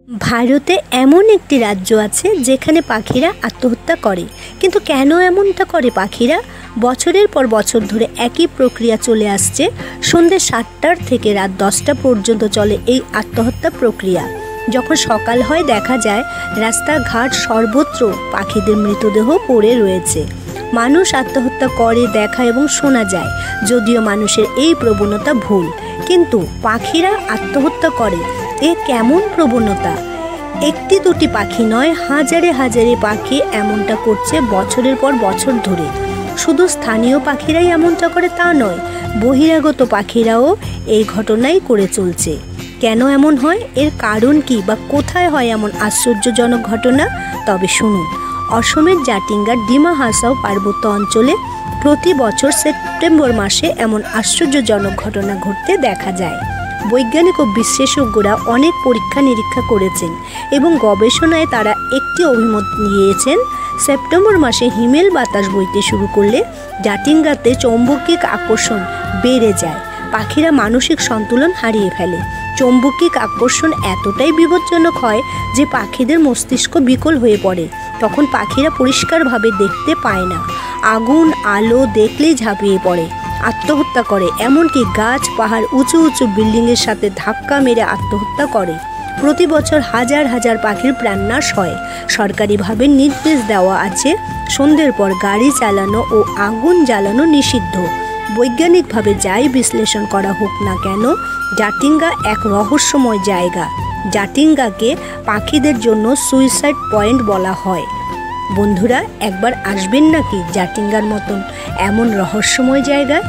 ভারতে এমন একটি রাজ্য আছে যেখানে পাখিরা আত্মহত্যা করে। কিন্তু কেন এমনটা করে পাখিরা? বছরের পর বছর ধরে একই প্রক্রিয়া চলে আসছে। সন্ধ্যে 7টার থেকে রাত 10টা পর্যন্ত চলে এই আত্মহত্যা প্রক্রিয়া। যখন সকাল হয় দেখা যায় রাস্তাঘাট সর্বত্র পাখিদের মৃতদেহ পড়ে রয়েছে। মানুষ আত্মহত্যা করে দেখা এবং শোনা যায়, যদিও মানুষের এই প্রবণতা ভুল। কিন্তু পাখিরা আত্মহত্যা করে, এ কেমন প্রবণতা? একটি দুটি পাখি নয়, হাজারে হাজারে পাখি এমনটা করছে বছরের পর বছর ধরে। শুধু স্থানীয় পাখিরাই এমনটা করে তা নয়, বহিরাগত পাখিরাও এই ঘটনাই করে চলছে। কেন এমন হয়, এর কারণ কি বা কোথায় হয় এমন আশ্চর্যজনক ঘটনা? তবে শুনুন। অসমের জাটিঙ্গার ডিমা হাসাও পার্বত্য অঞ্চলে প্রতি বছর সেপ্টেম্বর মাসে এমন আশ্চর্যজনক ঘটনা ঘটতে দেখা যায়। বৈজ্ঞানিক ও বিশেষজ্ঞরা অনেক পরীক্ষা নিরীক্ষা করেছেন এবং গবেষণায় তারা একটি অভিমত নিয়েছেন। সেপ্টেম্বর মাসে হিমেল বাতাস বইতে শুরু করলে জাটিঙ্গাতে চৌম্বকিক আকর্ষণ বেড়ে যায়। পাখিরা মানসিক সন্তুলন হারিয়ে ফেলে। চৌম্বকিক আকর্ষণ এতটাই বিপজ্জনক হয় যে পাখিদের মস্তিষ্ক বিকল হয়ে পড়ে। তখন পাখিরা পরিষ্কারভাবে দেখতে পায় না, আগুন আলো দেখলেই ঝাঁপিয়ে পড়ে, আত্মহত্যা করে, এমনকি গাছ পাহাড় উঁচু উঁচু বিল্ডিংয়ের সাথে ধাক্কা মেরে আত্মহত্যা করে। প্রতি বছর হাজার হাজার পাখির প্রাণনাশ হয়। সরকারিভাবে নির্দেশ দেওয়া আছে, সন্ধ্যের পর গাড়ি চালানো ও আগুন জ্বালানো নিষিদ্ধ। বৈজ্ঞানিকভাবে যাই বিশ্লেষণ করা হোক না কেন, জাটিঙ্গা এক রহস্যময় জায়গা। জাটিঙ্গাকে পাখিদের জন্য সুইসাইড পয়েন্ট বলা হয়। বন্ধুরা, একবার আসবেন নাকি জাটিঙ্গার মতন এমন রহস্যময় জায়গায়?